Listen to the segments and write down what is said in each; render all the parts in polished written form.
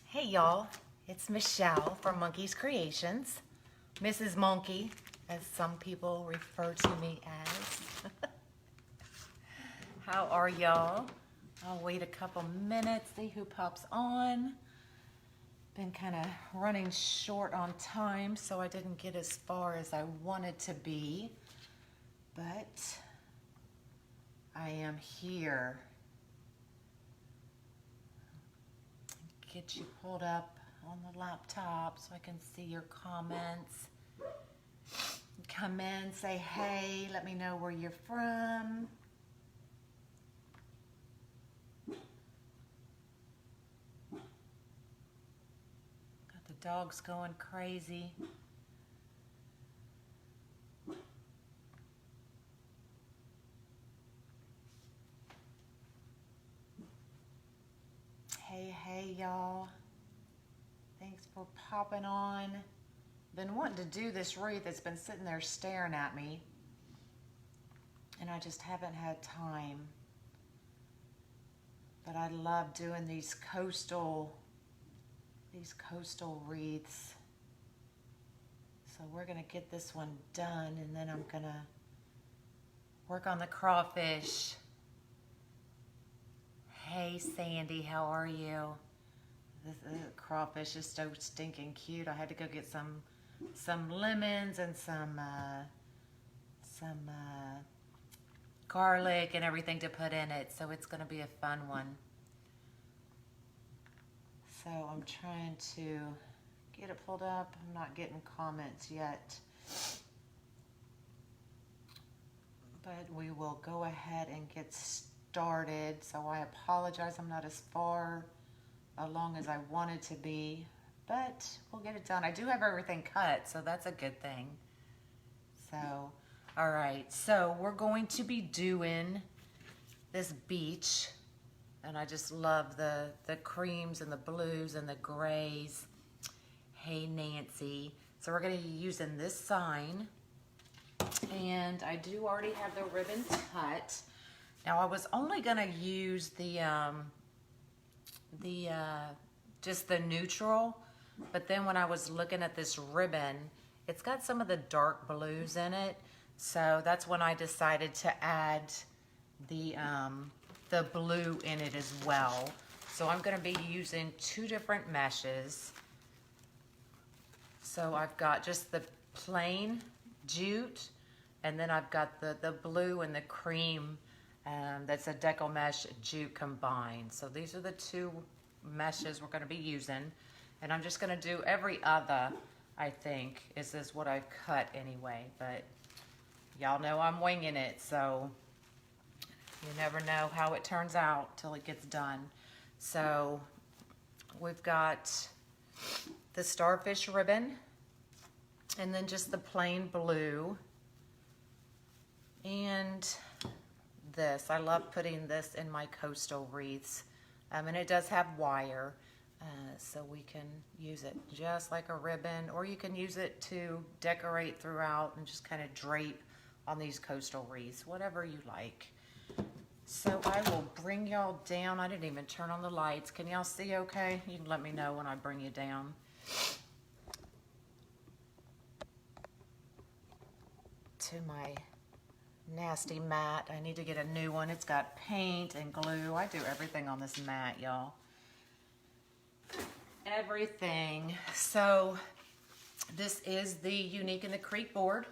Hey y'all, it's Michelle from Monkey's Creations, Mrs. Monkey, as some people refer to me as. How are y'all? I'll wait a couple minutes, see who pops on. Been kind of running short on time, so I didn't get as far as I wanted to be, but I am here. Get you pulled up on the laptop so I can see your comments. Come in, say hey, let me know where you're from. Got the dogs going crazy. Hey y'all. Thanks for popping on. Been wanting to do this wreath. It's been sitting there staring at me, and I just haven't had time. But I love doing these coastal wreaths. So we're gonna get this one done, and then I'm gonna work on the crawfish. Hey Sandy, how are you? This crawfish is so stinking cute. I had to go get some lemons and some garlic and everything to put in it, so it's gonna be a fun one. So I'm trying to get it pulled up. I'm not getting comments yet, but we will go ahead and get started. So I apologize, I'm not as far along as I wanted to be, but we'll get it done. I do have everything cut, so that's a good thing. So, all right, so we're going to be doing this beach, and I just love the creams and the blues and the grays. Hey Nancy. So we're gonna be using this sign, and I do already have the ribbon cut. Now I was only gonna use just the neutral, but then when I was looking at this ribbon, it's got some of the dark blues in it, so that's when I decided to add the blue in it as well. So I'm going to be using two different meshes. So I've got just the plain jute, and then I've got the blue and the cream. That's a decomesh jute combined. So these are the two meshes we're going to be using, and I'm just going to do every other, I think, is what I've cut anyway, but y'all know I'm winging it, so you never know how it turns out till it gets done. So we've got the starfish ribbon, and then just the plain blue, and this. I love putting this in my coastal wreaths, and it does have wire, so we can use it just like a ribbon, or you can use it to decorate throughout and just kind of drape on these coastal wreaths, whatever you like. So I will bring y'all down. I didn't even turn on the lights. Can y'all see okay? You can let me know when I bring you down. To my nasty mat. I need to get a new one. It's got paint and glue. I do everything on this mat, y'all. Everything. So this is the Unique in the Creek board,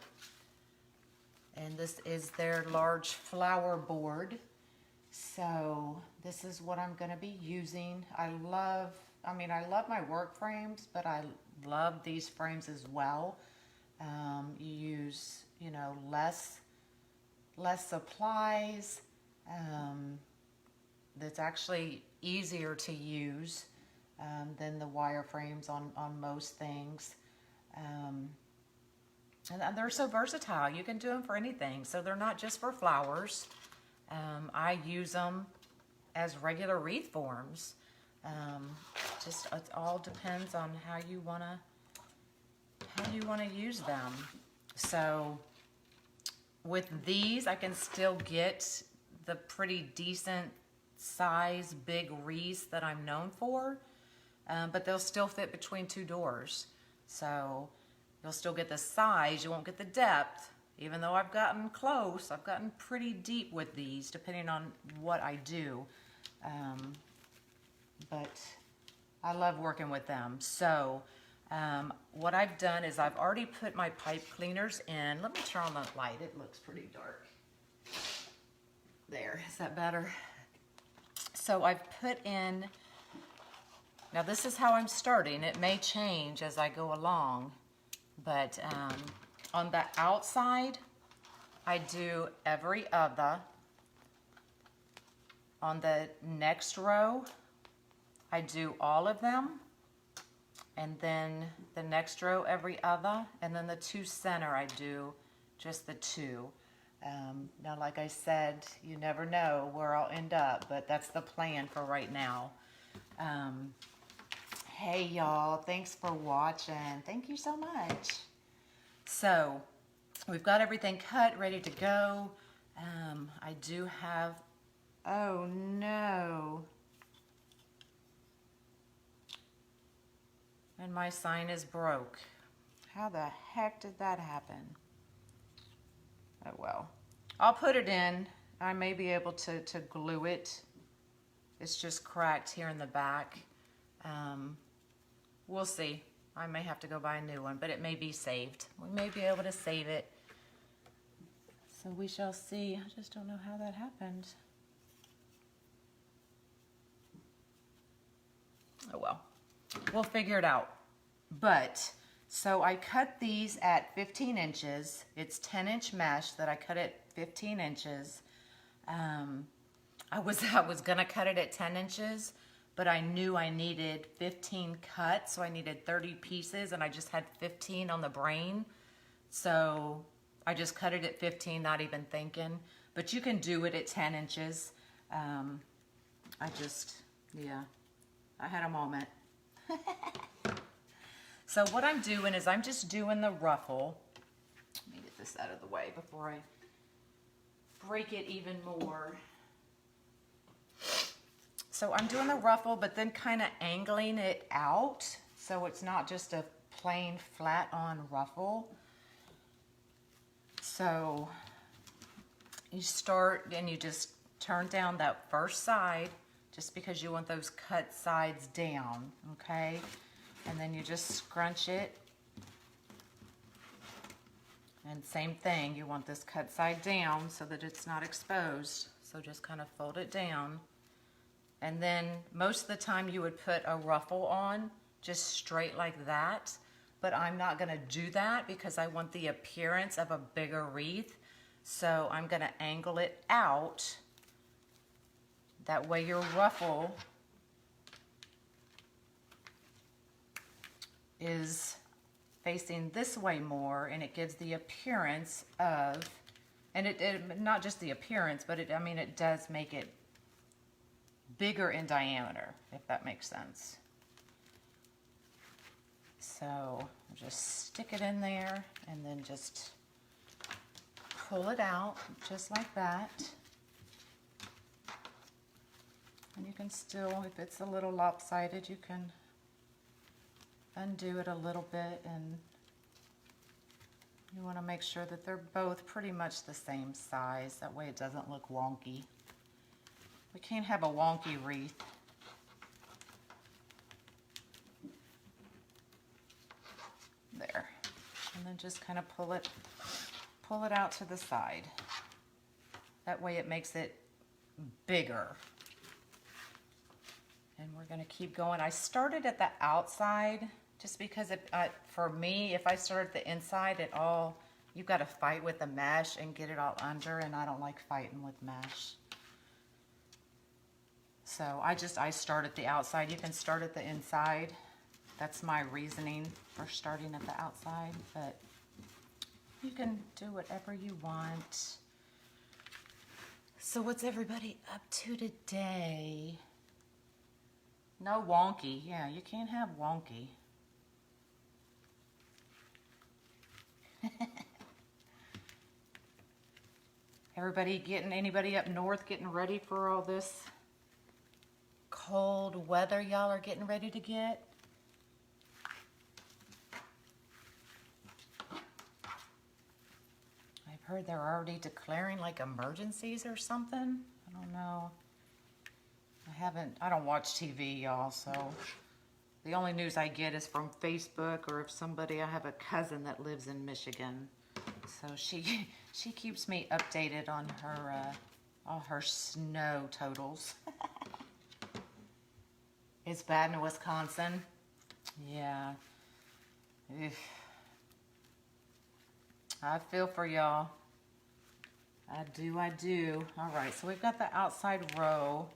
and this is their large flower board. So this is what I'm going to be using. I love my work frames, but I love these frames as well. You use, less supplies. That's actually easier to use than the wire frames on most things. And they're so versatile. You can do them for anything. So they're not just for flowers. I use them as regular wreath forms. Just it all depends on how you wanna use them. So with these, I can still get the pretty decent size big wreaths that I'm known for. but they'll still fit between two doors. So you'll still get the size, you won't get the depth. Even though I've gotten close, I've gotten pretty deep with these, depending on what I do. But I love working with them. So what I've done is I've already put my pipe cleaners in. Let me turn on the light. It looks pretty dark. There, is that better? So I've put in, now this is how I'm starting. It may change as I go along, but on the outside, I do every other. On the next row, I do all of them. And then the next row, every other. And then the two center, I do just the two. Now, like I said, you never know where I'll end up, but that's the plan for right now. Hey, y'all. Thanks for watching. Thank you so much. So we've got everything cut, ready to go. I do have, oh no. And my sign is broke. How the heck did that happen? Oh well. I'll put it in. I may be able to glue it. It's just cracked here in the back. We'll see. I may have to go buy a new one, but it may be saved. We may be able to save it. So we shall see. I just don't know how that happened. Oh well. We'll figure it out. But, so I cut these at 15 inches. It's 10-inch mesh that I cut at 15 inches. I was gonna cut it at 10 inches, but I knew I needed 15 cuts, so I needed 30 pieces, and I just had 15 on the brain. So I just cut it at 15, not even thinking. But you can do it at 10 inches. Yeah, I had a moment. So what I'm doing is I'm just doing the ruffle. Let me get this out of the way before I break it even more. So I'm doing the ruffle, but then kind of angling it out, so it's not just a plain flat on ruffle. So you start and you just turn down that first side, just because you want those cut sides down, okay? And then you just scrunch it. And same thing, you want this cut side down so that it's not exposed. So just kind of fold it down. And then most of the time you would put a ruffle on, just straight like that. But I'm not gonna do that because I want the appearance of a bigger wreath. So I'm gonna angle it out. That way your ruffle is facing this way more, and it gives the appearance of, and it not just the appearance, but I mean, it does make it bigger in diameter, if that makes sense. So just stick it in there and then just pull it out just like that. And you can still, if it's a little lopsided, you can undo it a little bit, and you want to make sure that they're both pretty much the same size. That way it doesn't look wonky. We can't have a wonky wreath. There. And then just kind of pull it out to the side. That way it makes it bigger. And we're going to keep going. I started at the outside just because for me, if I start at the inside, you've got to fight with the mesh and get it all under, and I don't like fighting with mesh. So I start at the outside. You can start at the inside. That's my reasoning for starting at the outside, but you can do whatever you want. So what's everybody up to today? No wonky. Yeah, you can't have wonky. Anybody up north getting ready for all this cold weather y'all are getting ready to get. I've heard they're already declaring like emergencies or something. I don't know. I don't watch TV, y'all, so the only news I get is from Facebook or if somebody, I have a cousin that lives in Michigan. So she keeps me updated on her all her snow totals. It's bad in Wisconsin. Yeah. Ugh. I feel for y'all. I do. All right, so we've got the outside row.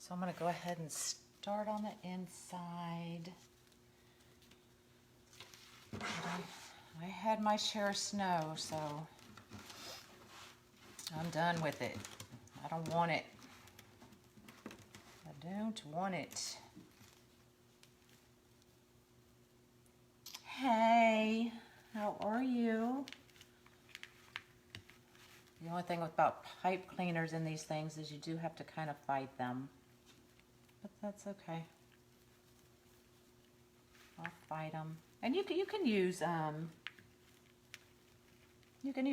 So I'm going to go ahead and start on the inside. I had my share of snow, so I'm done with it. I don't want it. I don't want it. Hey, how are you? The only thing about pipe cleaners in these things is you do have to kind of fight them. But that's okay. I'll fight them. And you can use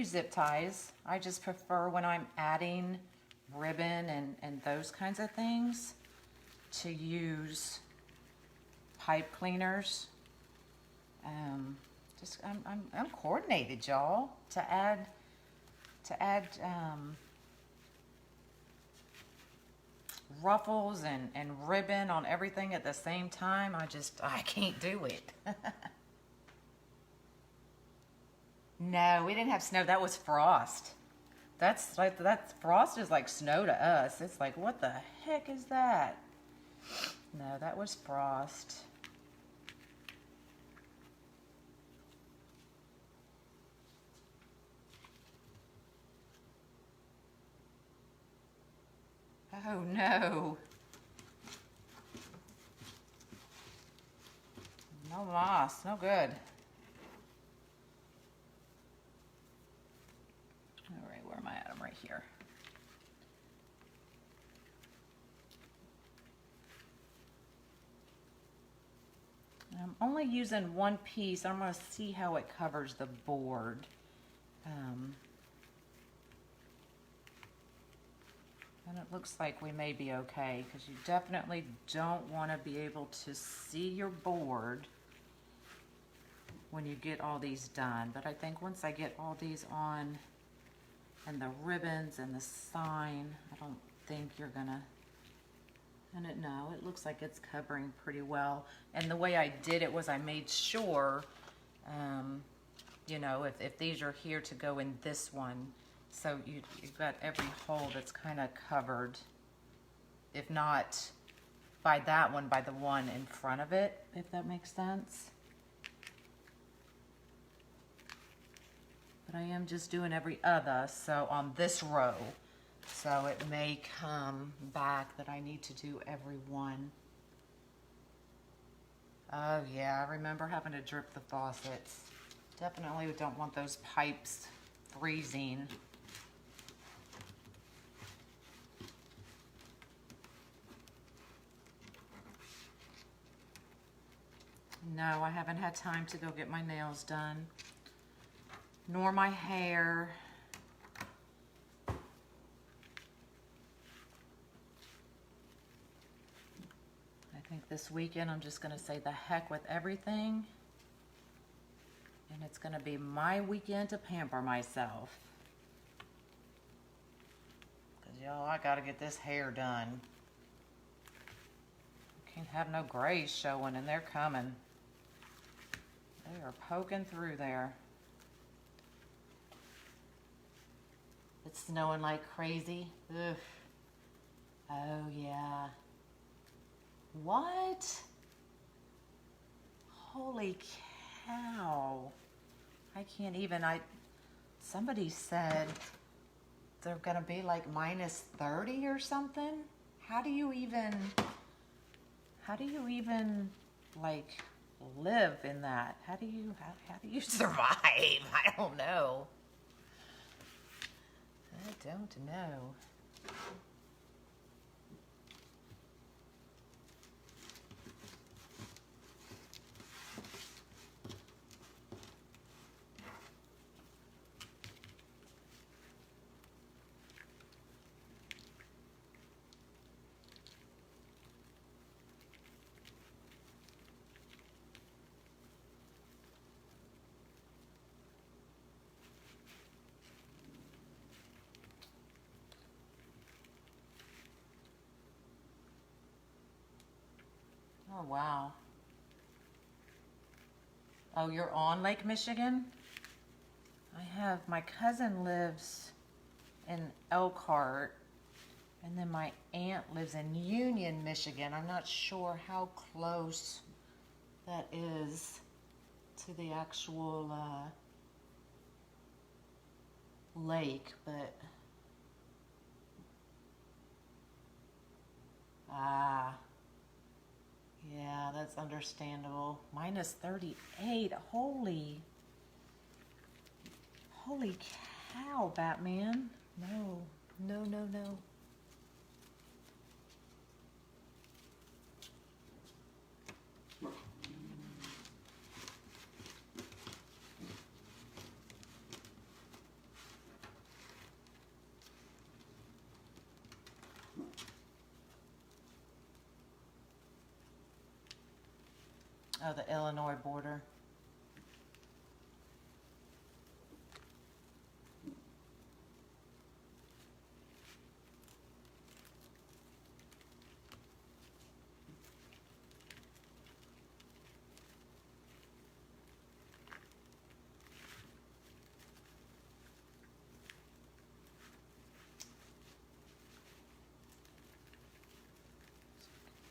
zip ties. I just prefer when I'm adding ribbon and those kinds of things to use pipe cleaners. I'm coordinated, y'all, to add ruffles and ribbon on everything at the same time. I can't do it. No, we didn't have snow. That was frost. That's frost is like snow to us. It's like, what the heck is that? No, that was frost. Oh no. No moss, no good. All right, where am I at? I'm right here. I'm only using one piece. I'm going to see how it covers the board. And it looks like we may be okay, because you definitely don't want to be able to see your board when you get all these done. But I think once I get all these on, and the ribbons and the sign, I don't think you're gonna, no, it looks like it's covering pretty well. And the way I did it was I made sure, you know, if these are here to go in this one, so you've got every hole that's kind of covered. If not by that one, by the one in front of it, if that makes sense. But I am just doing every other, so on this row. So it may come back that I need to do every one. Oh yeah, I remember having to drip the faucets. Definitely don't want those pipes freezing. No, I haven't had time to go get my nails done, nor my hair. I think this weekend I'm just going to say the heck with everything, and it's going to be my weekend to pamper myself. Because, y'all, I got to get this hair done. Can't have no grays showing, and they're coming. They are poking through there. It's snowing like crazy. Ugh. Oh, yeah. What? Holy cow. I can't even, somebody said they're gonna be like minus 30 or something. How do you even like live in that? How do you survive? I don't know. I don't know. Oh, wow. Oh, you're on Lake Michigan? I have, my cousin lives in Elkhart, and then my aunt lives in Union, Michigan. I'm not sure how close that is to the actual lake, but yeah, that's understandable. Minus 38. Holy cow, Batman. No, no, no, no. Oh, the Illinois border.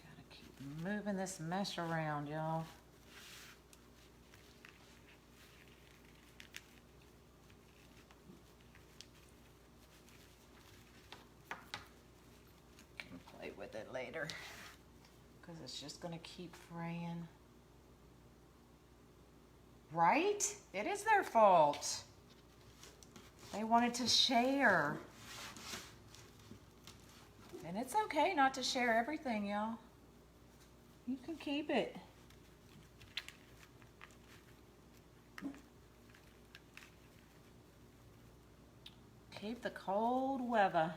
Gotta keep moving this mesh around, y'all. Can play with it later, because it's just gonna keep fraying. Right? It is their fault. They wanted to share. And it's okay not to share everything, y'all. You can keep it. Keep the cold weather.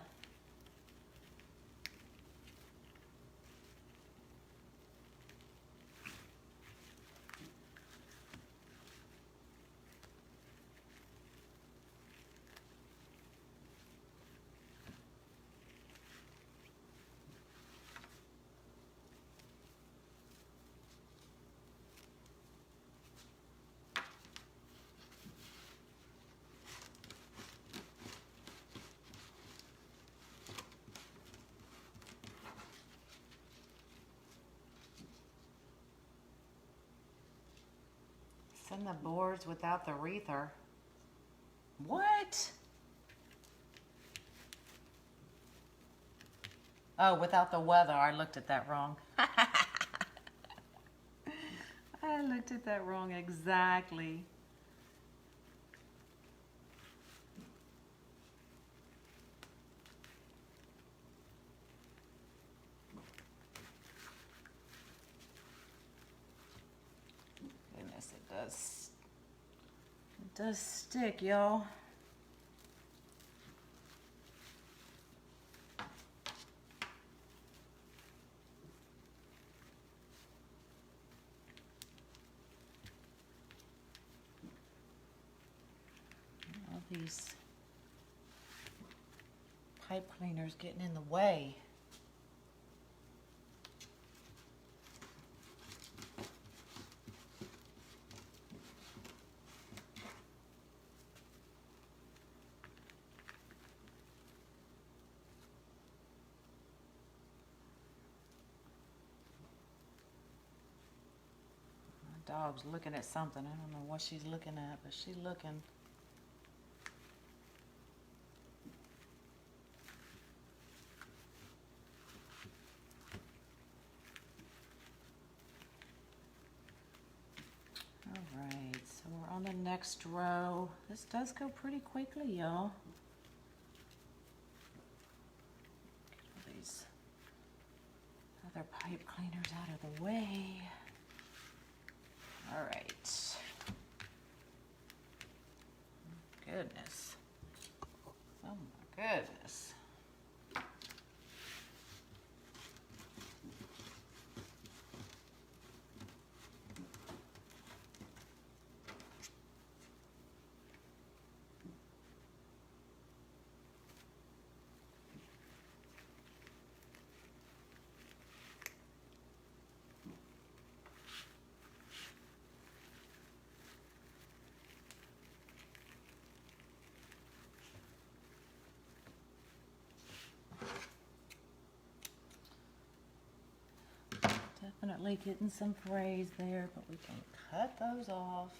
Send the boards without the wreather. What? Oh, without the weather. I looked at that wrong. I looked at that wrong exactly. Goodness, it does stick, y'all. All these pipe cleaners getting in the way. My dog's looking at something. I don't know what she's looking at, but she's looking. Alright, so we're on the next row. This does go pretty quickly, y'all. Get all these other pipe cleaners out of the way. Alright. Goodness. Oh my goodness. Definitely getting some frays there, but we can cut those off.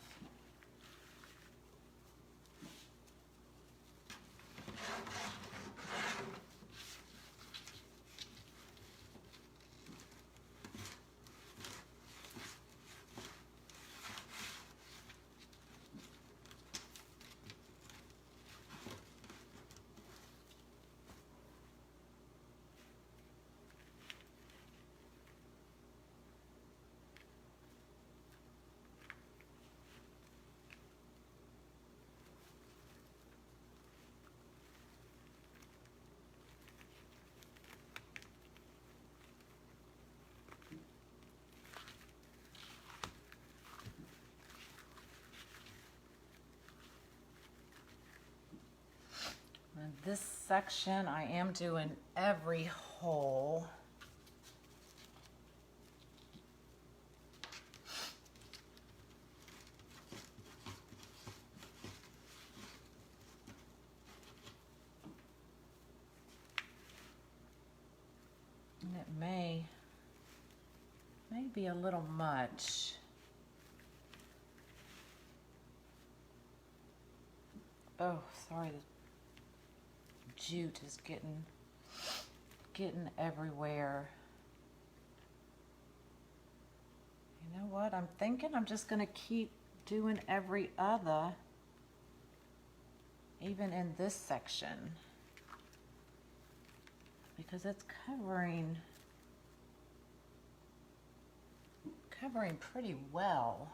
In this section, I am doing every hole. And it may be a little much. Oh, sorry. Jute is getting everywhere. You know what? I'm thinking I'm just going to keep doing every other, even in this section, because it's covering pretty well.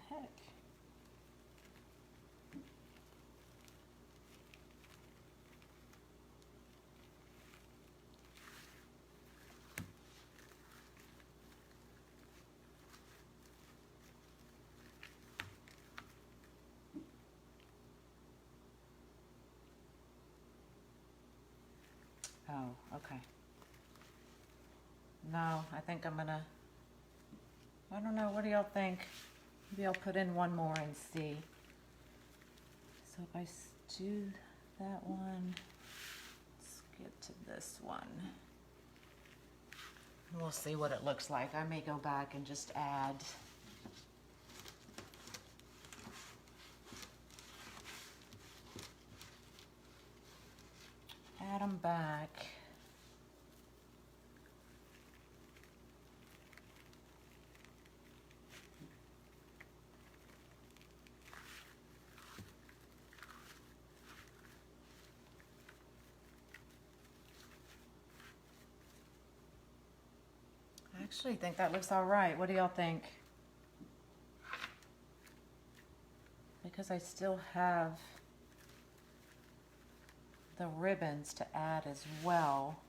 Heck. Oh, okay. No, I think I'm gonna, I don't know, what do y'all think? Maybe I'll put in one more and see. So if I do that one, let's get to this one. We'll see what it looks like. I may go back and just add them back. I actually think that looks all right. What do y'all think? Because I still have the ribbons to add as well.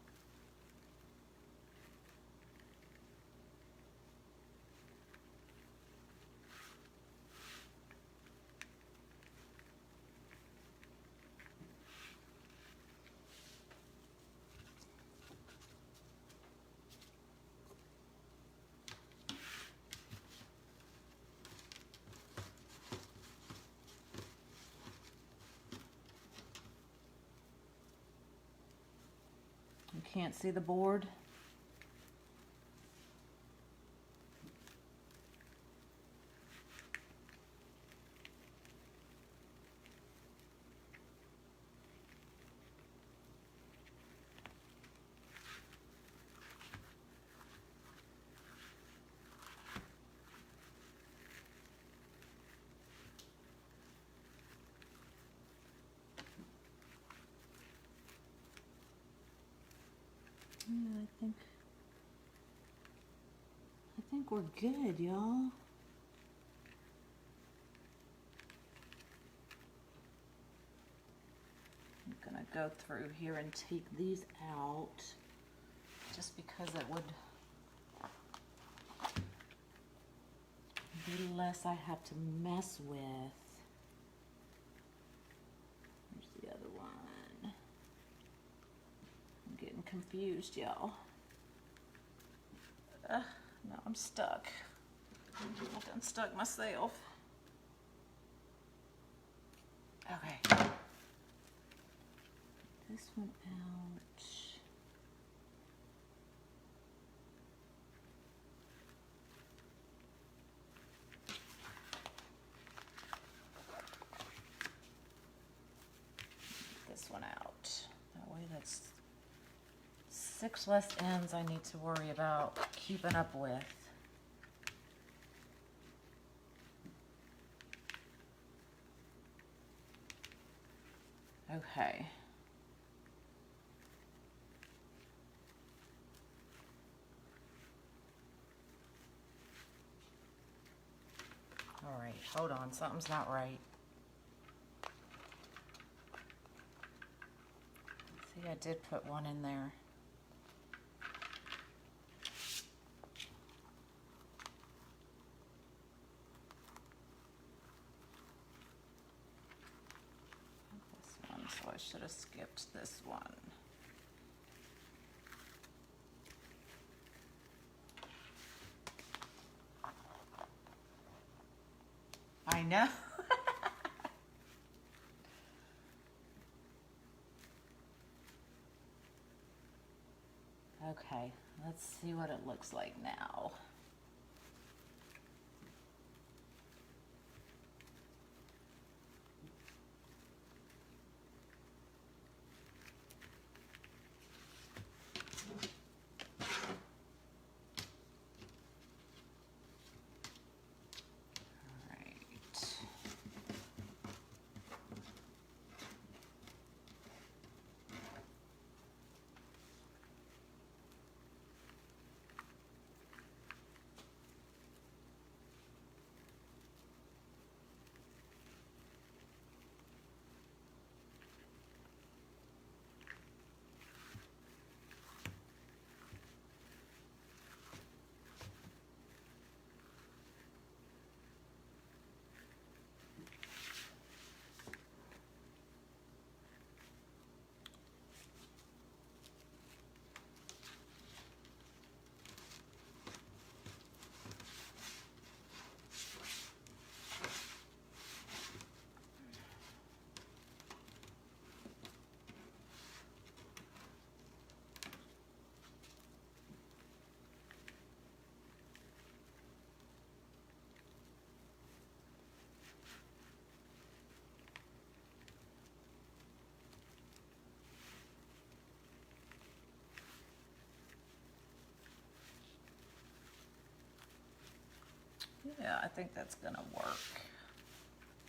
You can't see the board. Yeah, I think we're good, y'all. I'm gonna go through here and take these out just because it would be less I have to mess with. Here's the other one. I'm getting confused, y'all. Now I'm stuck. I done stuck myself. Okay. This one out. This one out. That way that's 6 less ends I need to worry about keeping up with. Okay. All right, hold on, something's not right. See, I did put one in there. This one, so I should have skipped this one. I know. Okay, let's see what it looks like now. Yeah, I think that's gonna work.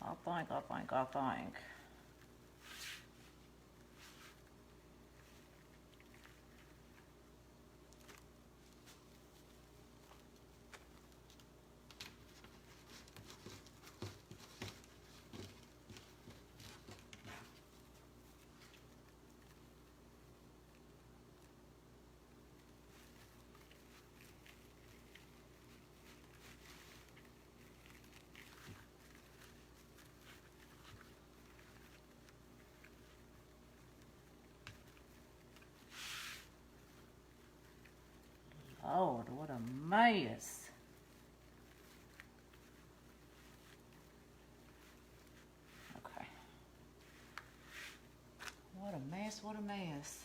I think. Lord, what a mess. Okay. What a mess, what a mess.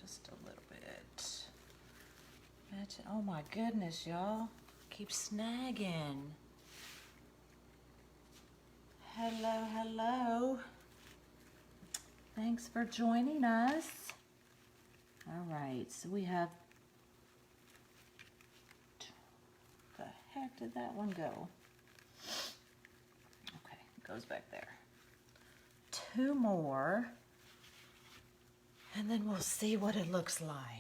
Just a little bit. Oh my goodness, y'all. Keep snagging. Hello, hello. Thanks for joining us. All right, so we have, the heck did that one go? Okay, it goes back there. 2 more, and then we'll see what it looks like.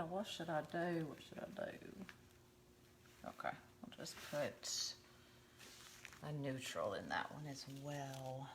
What should I do? What should I do? Okay, I'll just put a neutral in that one as well.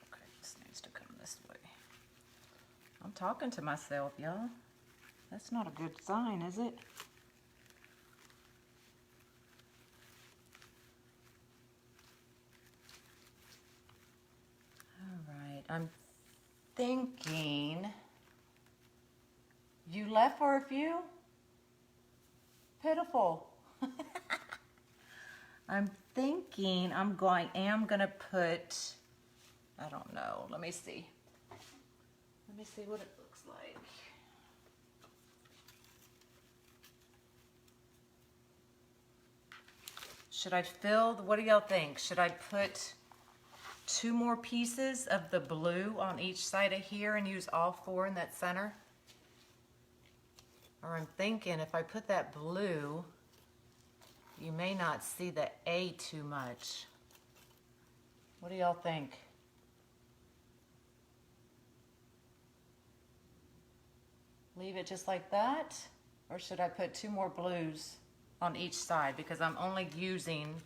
Okay, this needs to come this way. I'm talking to myself, y'all. That's not a good sign, is it? All right, I'm thinking. You left for a few? Pitiful. I'm thinking am gonna put, I don't know, let me see. Let me see what it looks like. Should I fill, what do y'all think? Should I put 2 more pieces of the blue on each side of here and use all 4 in that center? Or I'm thinking if I put that blue, you may not see the A too much. What do y'all think? Leave it just like that? Or should I put 2 more blues on each side? Because I'm only using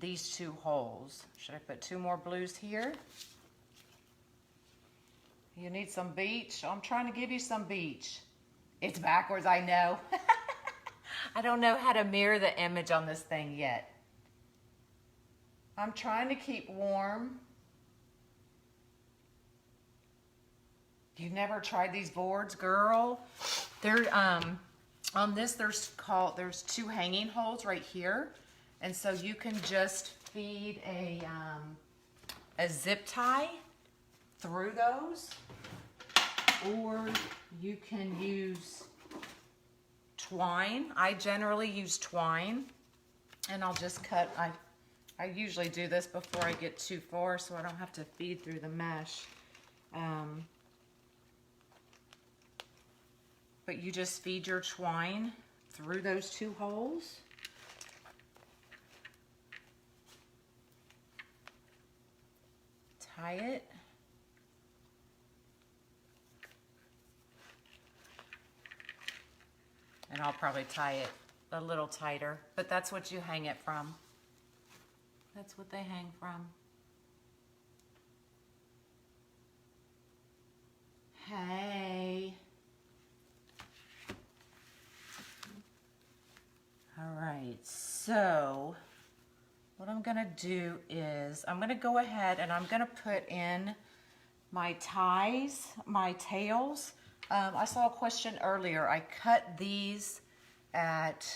these 2 holes. Should I put 2 more blues here? You need some beach? I'm trying to give you some beach. It's backwards, I know. I don't know how to mirror the image on this thing yet. I'm trying to keep warm. You've never tried these boards, girl? They're on this there's 2 hanging holes right here. And so you can just feed a zip tie through those, or you can use twine. I generally use twine, and I'll just cut. I usually do this before I get too far so I don't have to feed through the mesh. But you just feed your twine through those 2 holes. Tie it. And I'll probably tie it a little tighter, but that's what you hang it from. That's what they hang from. Hey. All right, so what I'm gonna do is I'm gonna go ahead and I'm gonna put in my ties, my tails. I saw a question earlier. I cut these at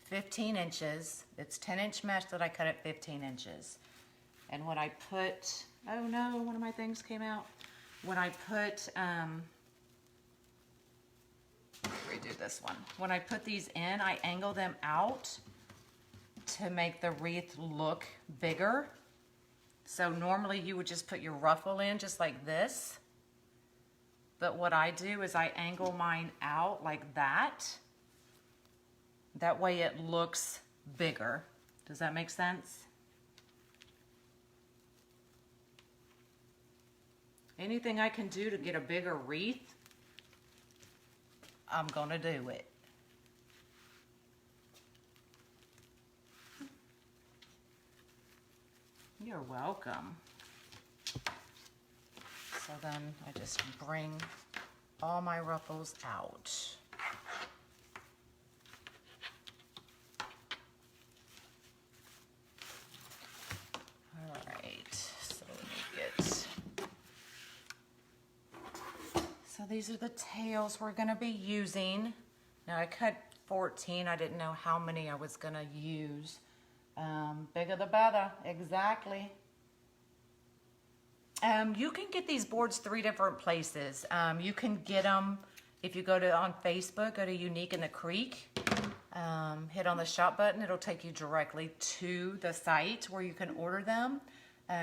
15 inches. It's 10-inch mesh that I cut at 15 inches. And when I put, oh no, one of my things came out. When I put, redo this one. When I put these in, I angle them out to make the wreath look bigger. So normally you would just put your ruffle in just like this. but what I do is I angle mine out like that. That way it looks bigger. Does that make sense? Anything I can do to get a bigger wreath, I'm gonna do it. You're welcome. So then I just bring all my ruffles out. All right, so let me get, so these are the tails we're gonna be using. Now I cut 14, I didn't know how many I was gonna use. Bigger the better, exactly. You can get these boards 3 different places. You can get them if you go to on Facebook, go to Unique in the Creek, hit on the shop button. It'll take you directly to the site where you can order them.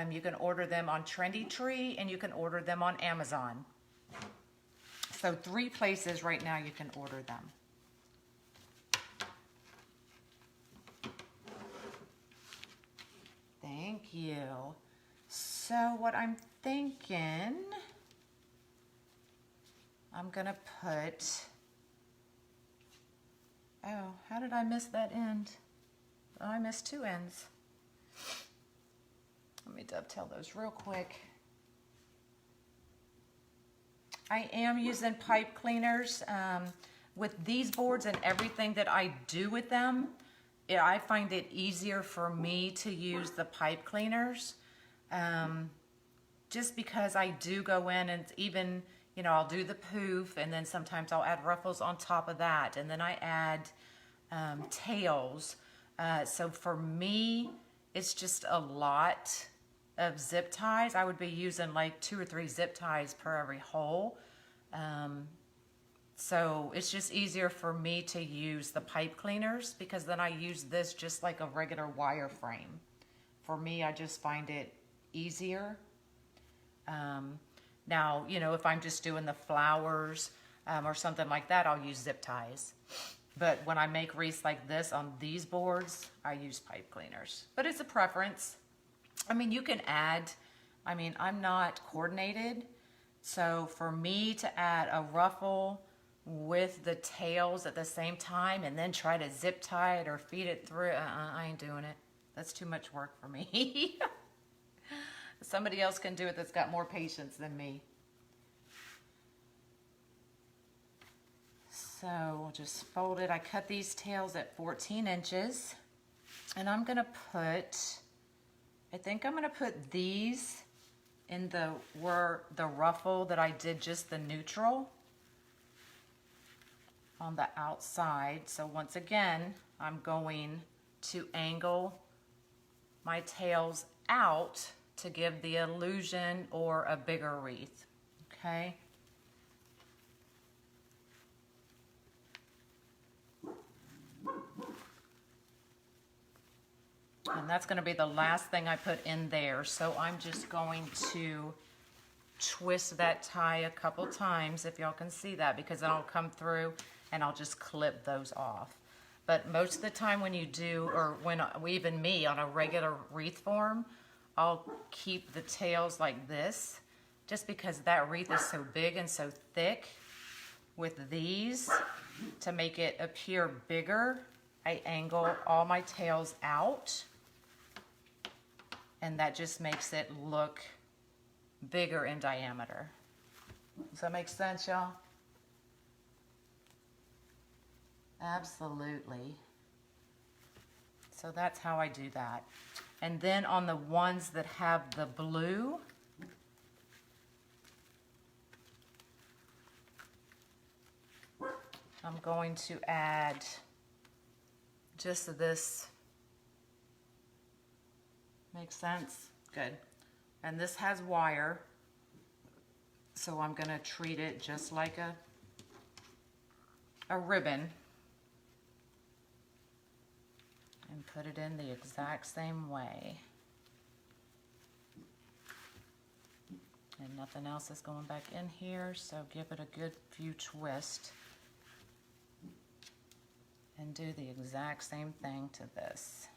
You can order them on Trendy Tree and you can order them on Amazon. So 3 places right now you can order them. Thank you. So what I'm thinking, I'm gonna put, oh, how did I miss that end? Oh, I missed 2 ends. Let me dovetail those real quick. I am using pipe cleaners. With these boards and everything that I do with them, I find it easier for me to use the pipe cleaners. Just because I do go in and even, you know, I'll do the poof and then sometimes I'll add ruffles on top of that. And then I add tails. So for me, it's just a lot of zip ties. I would be using like 2 or 3 zip ties per every hole. So it's just easier for me to use the pipe cleaners because then I use this just like a regular wire frame. For me, I just find it easier. Now, you know, if I'm just doing the flowers or something like that, I'll use zip ties. But when I make wreaths like this on these boards, I use pipe cleaners. But it's a preference. I mean, you can add, I mean, I'm not coordinated. So for me to add a ruffle with the tails at the same time and then try to zip tie it or feed it through, I ain't doing it. That's too much work for me. Somebody else can do it that's got more patience than me. So we'll just fold it. I cut these tails at 14 inches. And I'm going to put, I think I'm going to put these in the ruffle that I did just the neutral on the outside. So once again, I'm going to angle my tails out to give the illusion or a bigger wreath, okay? And that's gonna be the last thing I put in there. So I'm just going to twist that tie a couple times, if y'all can see that, because then I'll come through and I'll just clip those off. But most of the time when you do, or when even me on a regular wreath form, I'll keep the tails like this, just because that wreath is so big and so thick. With these, to make it appear bigger, I angle all my tails out, and that just makes it look bigger in diameter. Does that make sense, y'all? Absolutely. So that's how I do that. And then on the ones that have the blue, I'm going to add just this. Makes sense? Good. And this has wire, so I'm going to treat it just like a ribbon and put it in the exact same way. And nothing else is going back in here, so give it a good few twists. And do the exact same thing to this.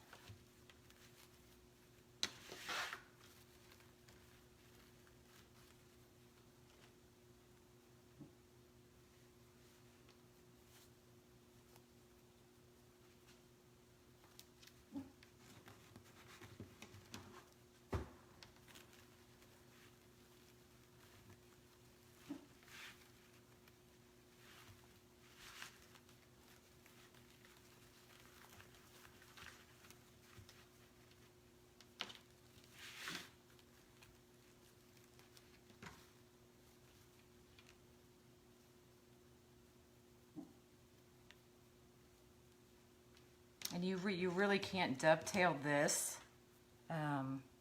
And you really can't dovetail this,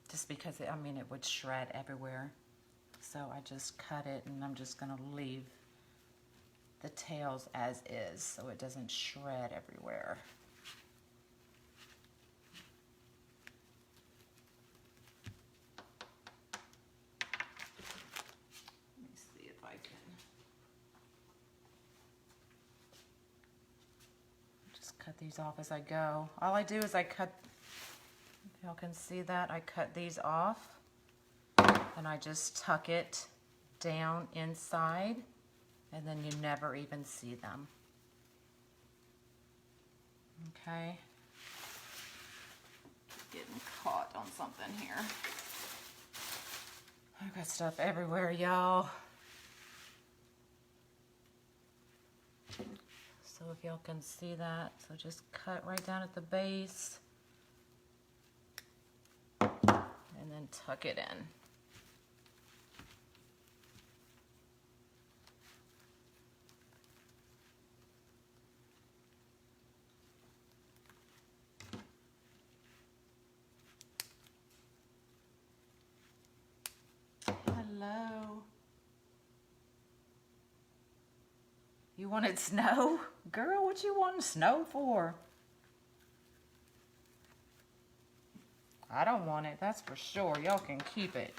just because I mean it would shred everywhere. So I just cut it, and I'm just gonna leave the tails as is so it doesn't shred everywhere. Let me see if I can just cut these off as I go. All I do is I cut, if y'all can see that, I cut these off and I just tuck it down inside, and then you never even see them. Okay. Getting caught on something here. I've got stuff everywhere, y'all. So if y'all can see that, so just cut right down at the base and then tuck it in. Hello. You wanted snow? Girl, what you want snow for? I don't want it, that's for sure. Y'all can keep it.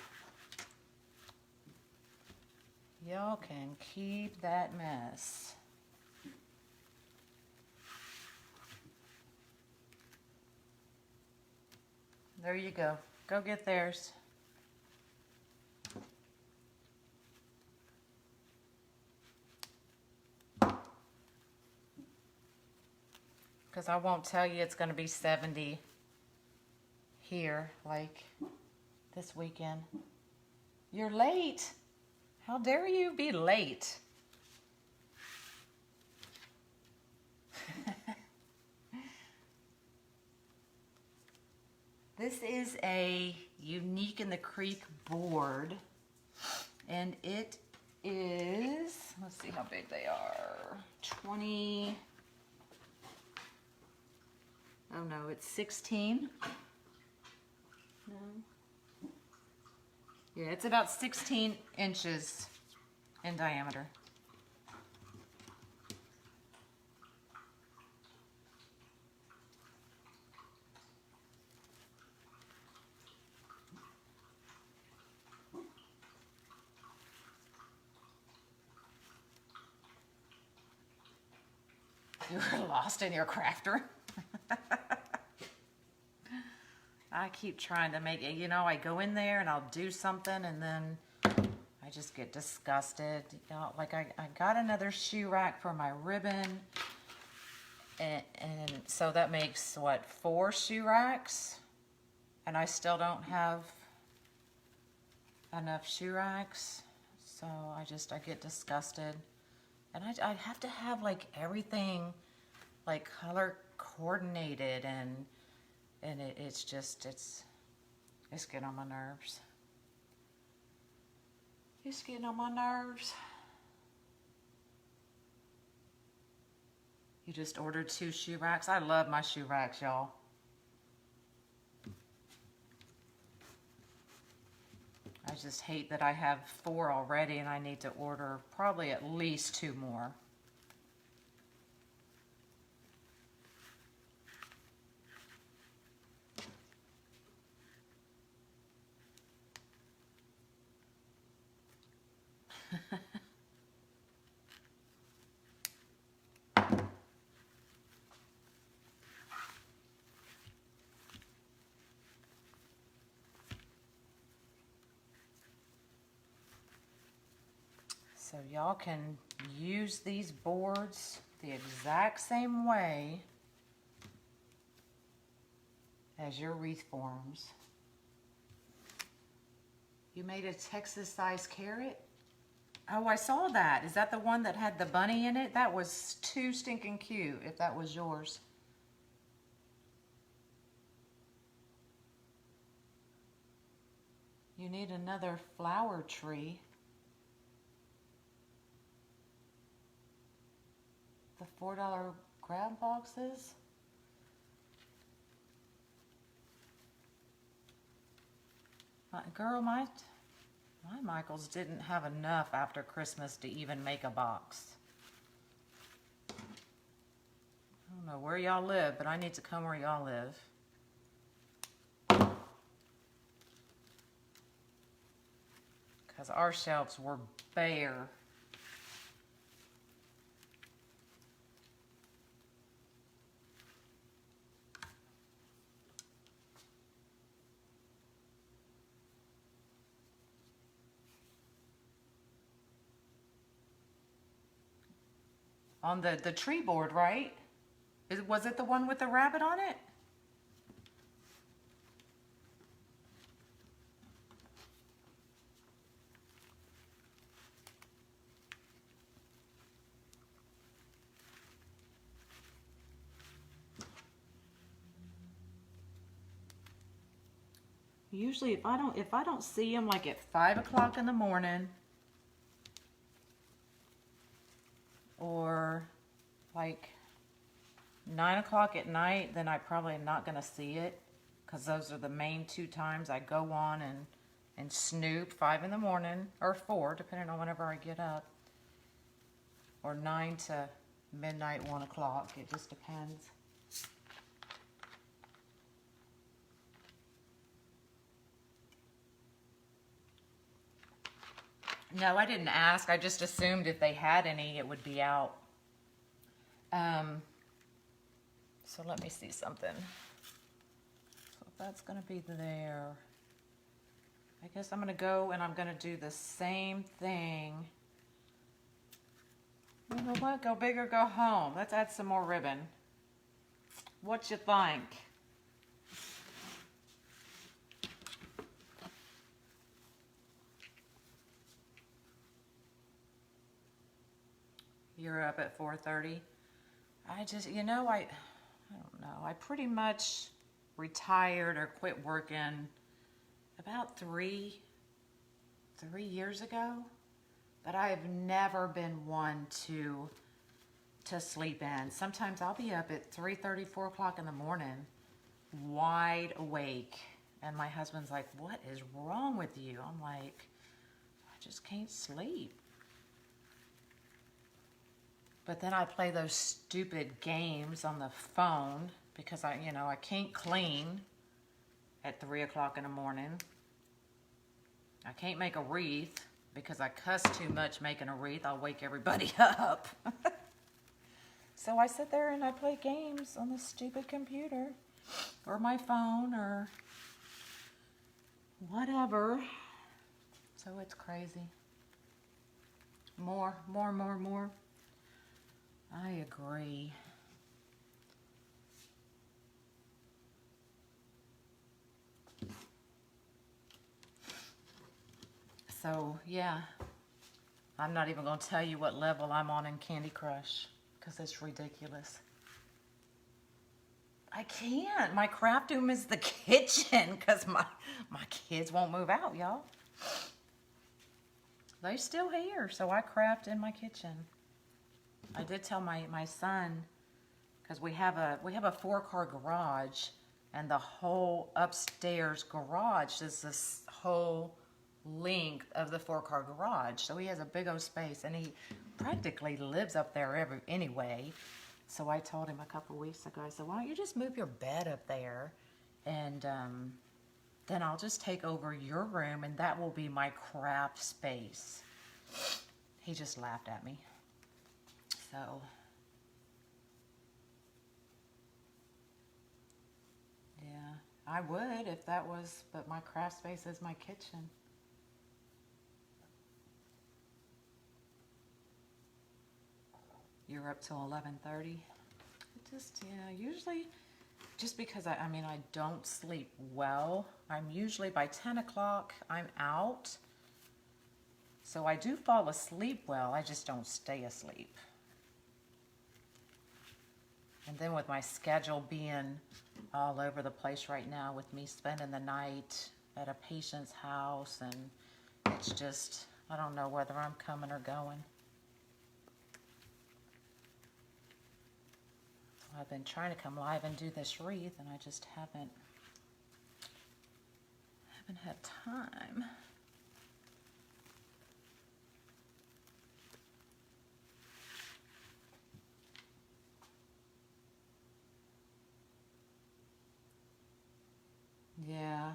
Y'all can keep that mess. There you go. Go get theirs. Because I won't tell you it's going to be 70 here, like this weekend. You're late. How dare you be late? This is a Unique in the Creek board, and it is, let's see how big they are, 20, oh no, it's 16. No. Yeah, it's about 16 inches in diameter. You were lost in your crafter. I keep trying to make it, you know, I go in there and I'll do something and then I just get disgusted. You know, like I got another shoe rack for my ribbon, and so that makes, what, 4 shoe racks? And I still don't have enough shoe racks. So I get disgusted. And I have to have like everything like color coordinated, and it's getting on my nerves. It's getting on my nerves. You just ordered 2 shoe racks. I love my shoe racks, y'all. I just hate that I have 4 already and I need to order probably at least 2 more. So y'all can use these boards the exact same way as your wreath forms. You made a Texas-sized carrot? Oh, I saw that. Is that the one that had the bunny in it? That was too stinking cute, if that was yours. You need another flower tree. The $4 grab boxes. Girl, my Michaels didn't have enough after Christmas to even make a box. I don't know where y'all live, but I need to come where y'all live. Because our shelves were bare. On the tree board, right? Was it the one with the rabbit on it? Usually if I don't see them like at 5 o'clock in the morning or like 9 o'clock at night, then I probably am not gonna see it, because those are the main two times I go on and snoop. 5 in the morning or 4, depending on whenever I get up, or 9 to midnight, 1 o'clock. It just depends. No, I didn't ask. I just assumed if they had any, it would be out. So let me see something. So that's going to be there. I guess I'm going to go and I'm going to do the same thing. You know what? Go big or go home. Let's add some more ribbon. What you think? You're up at 4:30. I just, I don't know. I pretty much retired or quit working about three years ago. But I have never been one to sleep in. Sometimes I'll be up at 3:30, 4 o'clock in the morning, wide awake. And my husband's like, "What is wrong with you?" I'm like, "I just can't sleep." But then I play those stupid games on the phone because I can't clean at 3 o'clock in the morning. I can't make a wreath because I cuss too much making a wreath. I'll wake everybody up. So I sit there and I play games on the stupid computer or my phone or whatever. So it's crazy. More. I agree. So, yeah. I'm not even going to tell you what level I'm on in Candy Crush because it's ridiculous. I can't. My craft room is the kitchen because my kids won't move out, y'all. They're still here, so I craft in my kitchen. I did tell my son, because we have a 4-car garage, and the whole upstairs garage is this whole length of the 4-car garage. So he has a big old space, and he practically lives up there anyway. So I told him a couple weeks ago, I said, "Why don't you just move your bed up there, and then I'll just take over your room, and that will be my craft space." He just laughed at me. So, yeah, I would if that was, but my craft space is my kitchen. You're up till 11:30. Just, yeah, usually, just because I mean, I don't sleep well. I'm usually by 10 o'clock, I'm out. So I do fall asleep well, I just don't stay asleep. And then with my schedule being all over the place right now, with me spending the night at a patient's house, and it's just, I don't know whether I'm coming or going. I've been trying to come live and do this wreath, and I just haven't had time. Yeah.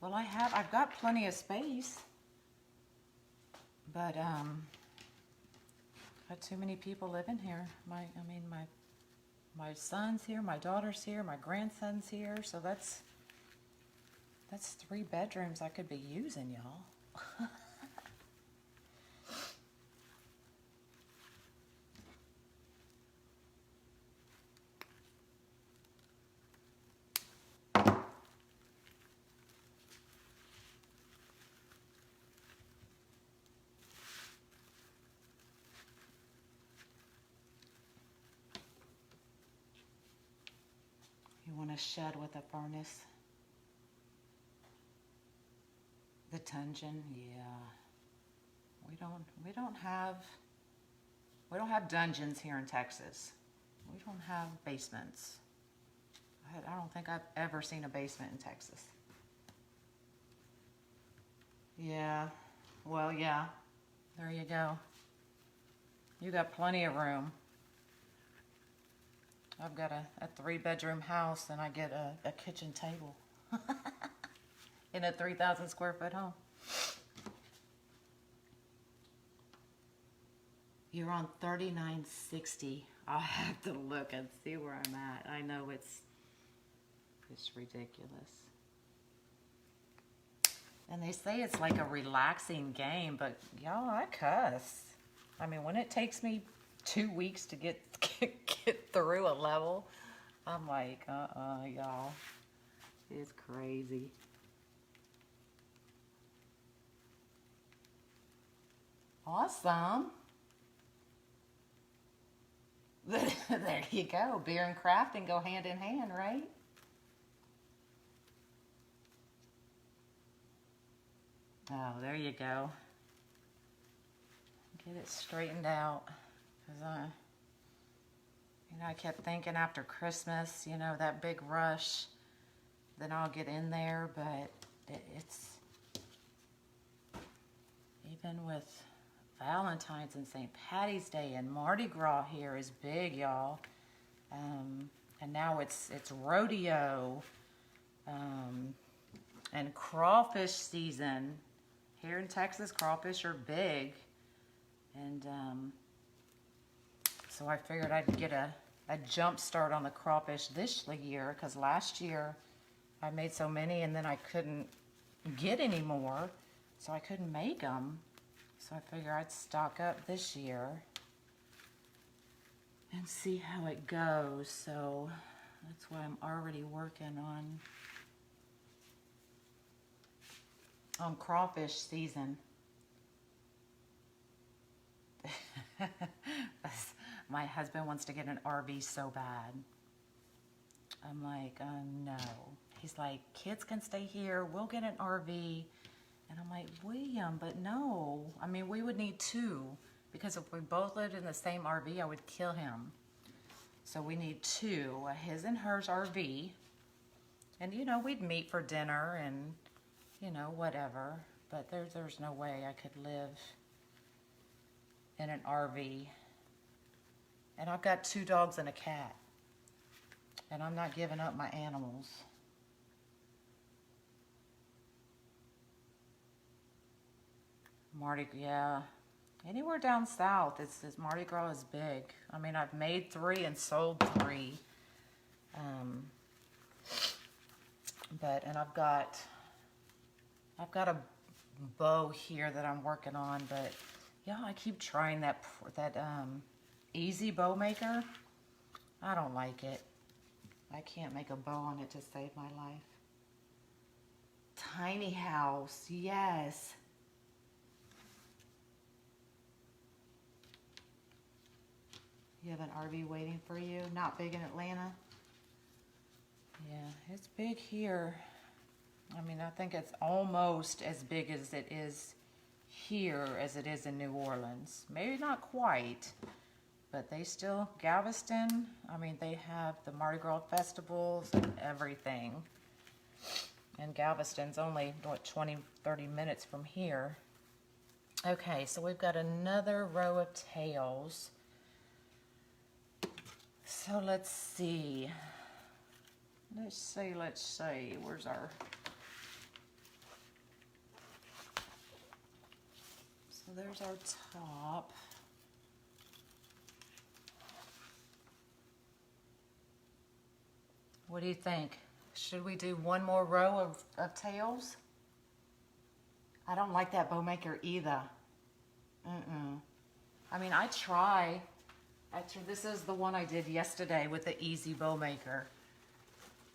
Well, I've got plenty of space, but got too many people living here. My son's here, my daughter's here, my grandson's here, so that's 3 bedrooms I could be using, y'all. You want to shed with a furnace? The dungeon, yeah. We don't have dungeons here in Texas. We don't have basements. I don't think I've ever seen a basement in Texas. Yeah. Well, yeah. There you go. You got plenty of room. I've got a 3-bedroom house, and I get a kitchen table in a 3,000 square foot home. You're on 3960. I'll have to look and see where I'm at. I know it's ridiculous. And they say it's like a relaxing game, but y'all, I cuss. I mean, when it takes me 2 weeks to get through a level, I'm like, y'all. It's crazy. Awesome. There you go. Beer and crafting go hand in hand, right? Oh, there you go. Get it straightened out. Because I kept thinking after Christmas, that big rush, then I'll get in there, but it's, even with Valentine's and St. Patty's Day and Mardi Gras here is big, y'all. And now it's rodeo and crawfish season. Here in Texas, crawfish are big. And so I figured I'd get a jump start on the crawfish this year, because last year I made so many and then I couldn't get any more, so I couldn't make them. So I figure I'd stock up this year and see how it goes. So that's why I'm already working on crawfish season. My husband wants to get an RV so bad. I'm like, no. He's like, kids can stay here. We'll get an RV. And I'm like, William, but no. I mean, we would need 2, because if we both lived in the same RV, I would kill him. So we need 2, a his and hers RV. And, we'd meet for dinner and, whatever. But there's no way I could live in an RV. And I've got 2 dogs and a cat. And I'm not giving up my animals. Yeah. Anywhere down south, it's Mardi Gras is big. I mean, I've made 3 and sold 3. And I've got a bow here that I'm working on, but yeah, I keep trying that Easy bow maker. I don't like it. I can't make a bow on it to save my life. Tiny house, yes. You have an RV waiting for you. Not big in Atlanta. Yeah, it's big here. I mean, I think it's almost as big as it is here as it is in New Orleans. Maybe not quite, but they still, Galveston, I mean, they have the Mardi Gras festivals and everything. And Galveston's only, what, 20, 30 minutes from here. Okay, so we've got another row of tails. So let's see. Let's see. Where's our... So there's our top. What do you think? Should we do one more row of tails? I don't like that bow maker either. I mean, I try. Actually, this is the one I did yesterday with the easy bow maker.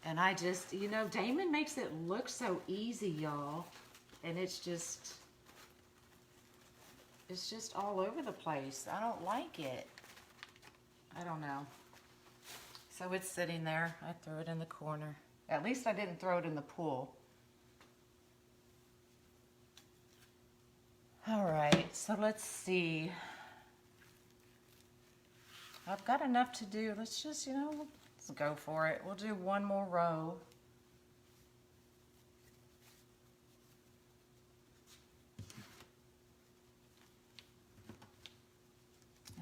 And I just, you know, Damon makes it look so easy, y'all. And it's just all over the place. I don't like it. I don't know. So it's sitting there. I threw it in the corner. At least I didn't throw it in the pool. All right, so let's see. I've got enough to do. Let's just, you know, let's go for it. We'll do one more row.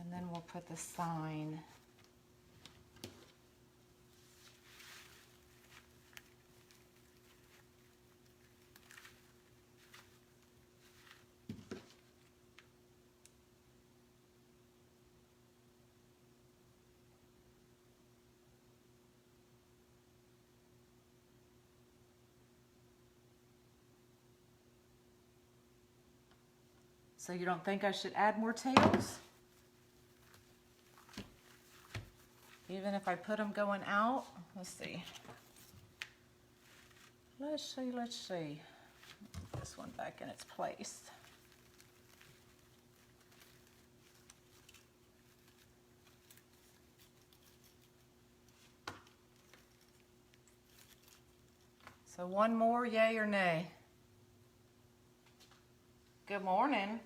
And then we'll put the sign. So you don't think I should add more tails? Even if I put them going out? Let's see. Let's see. Put this one back in its place. So one more, yay or nay? Good morning.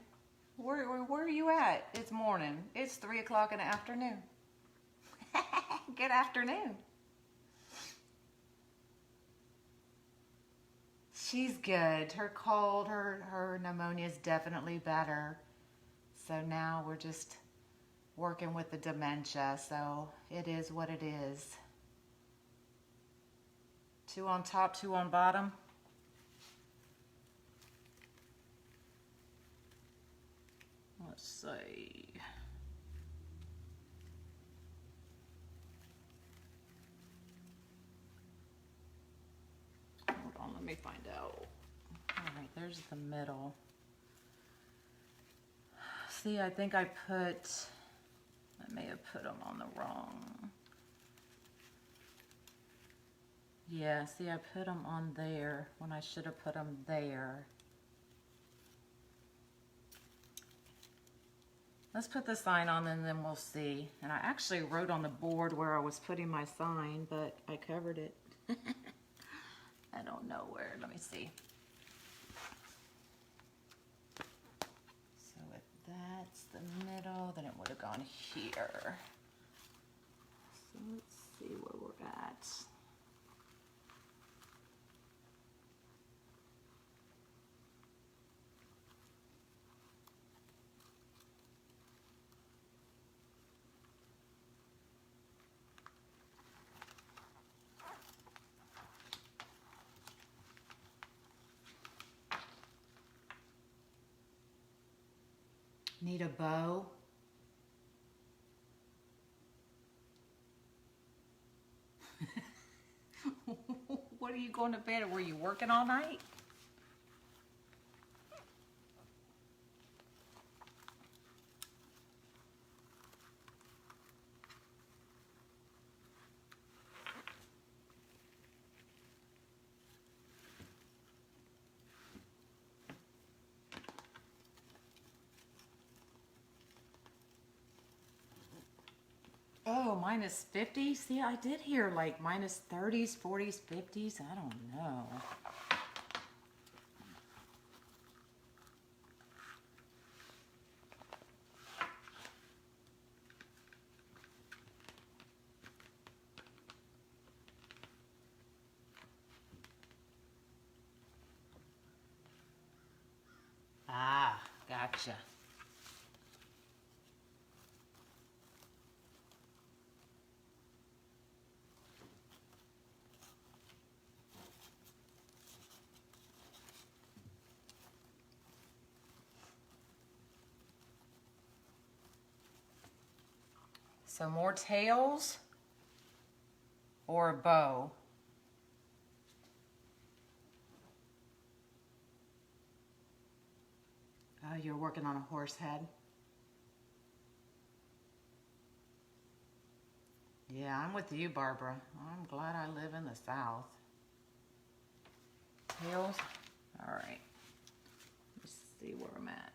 Where are you at? It's morning. It's 3 o'clock in the afternoon. Good afternoon. She's good. Her cold, her pneumonia is definitely better. So now we're just working with the dementia. So it is what it is. 2 on top, 2 on bottom. Let's see. Hold on, let me find out. All right, there's the middle. See, I think I may have put them on the wrong. Yeah, see, I put them on there when I should have put them there. Let's put the sign on and then we'll see. And I actually wrote on the board where I was putting my sign, but I covered it. I don't know where. Let me see. So if that's the middle, then it would have gone here. So let's see where we're at. Need a bow. What are you going to bed? Were you working all night? Oh, minus 50? See, I did hear like minus 30s, 40s, 50s. I don't know. Ah, gotcha. So more tails or a bow? Oh, you're working on a horse head? Yeah, I'm with you, Barbara. I'm glad I live in the South. Tails? All right. Let's see where I'm at.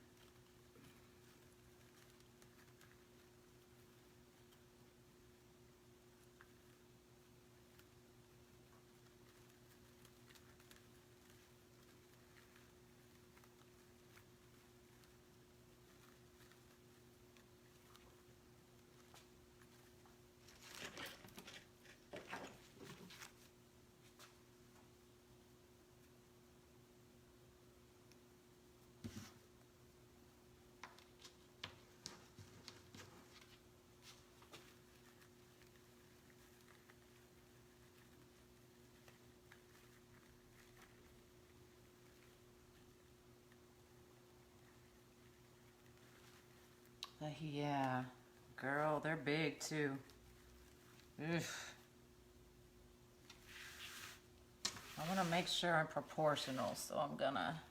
Yeah, girl, they're big too. Oof. I want to make sure I'm proportional, so I'm gonna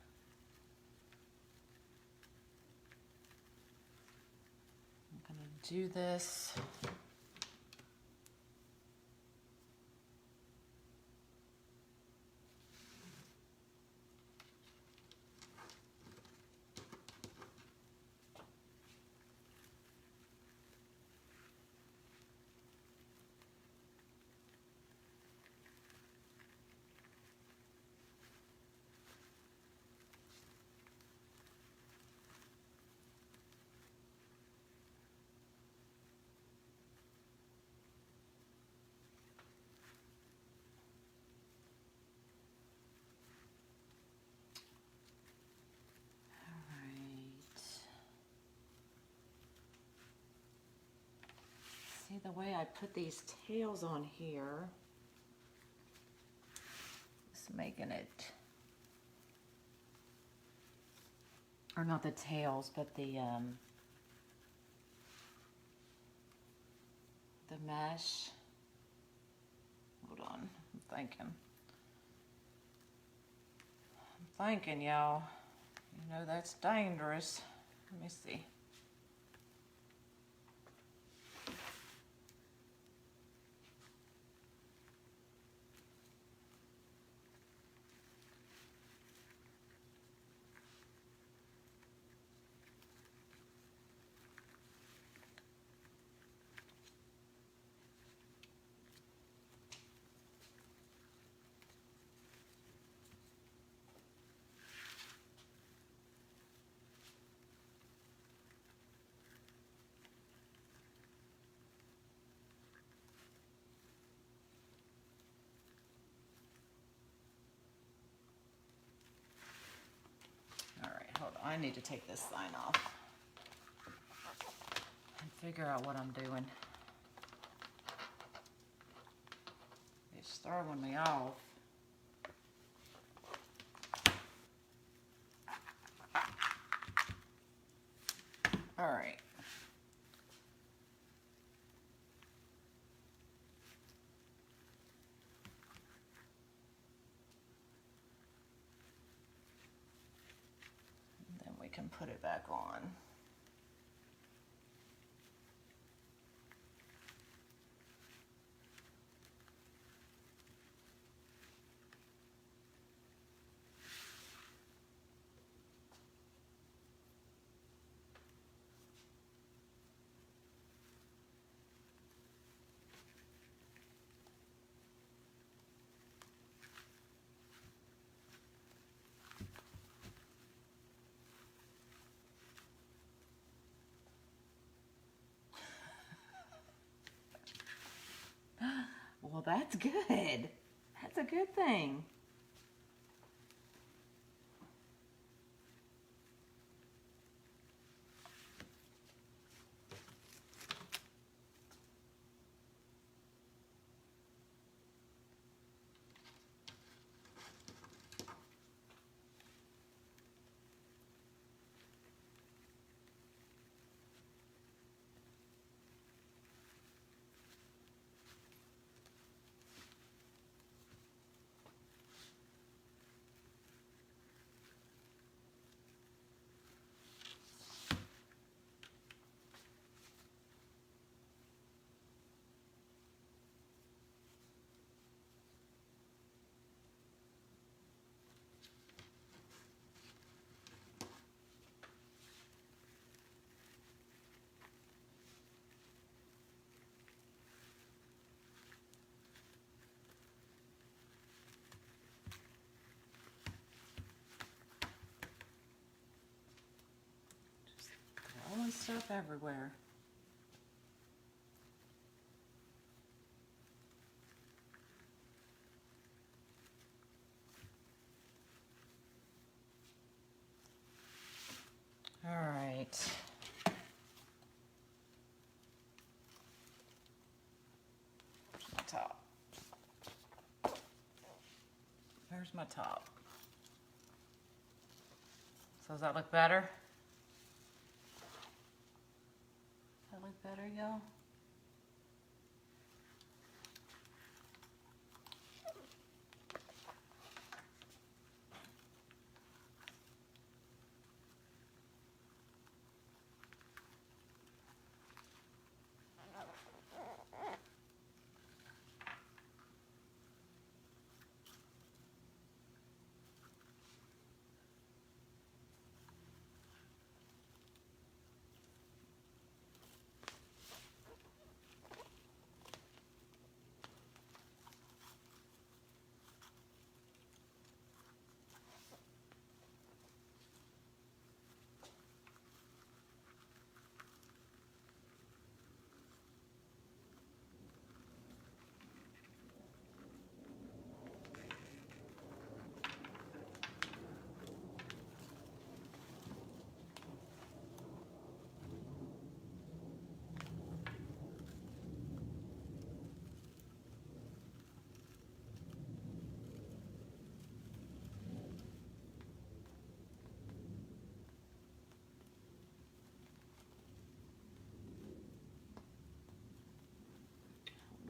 do this. See the way I put these tails on here? It's making it, or not the tails, but the mesh. Hold on, I'm thinking, y'all. You know that's dangerous. Let me see. All right, hold on. I need to take this sign off and figure out what I'm doing. It's throwing me off. All right. And then we can put it back on. that's good. That's a good thing. Throwing stuff everywhere. All right. My top. There's my top. So does that look better? Does that look better, y'all?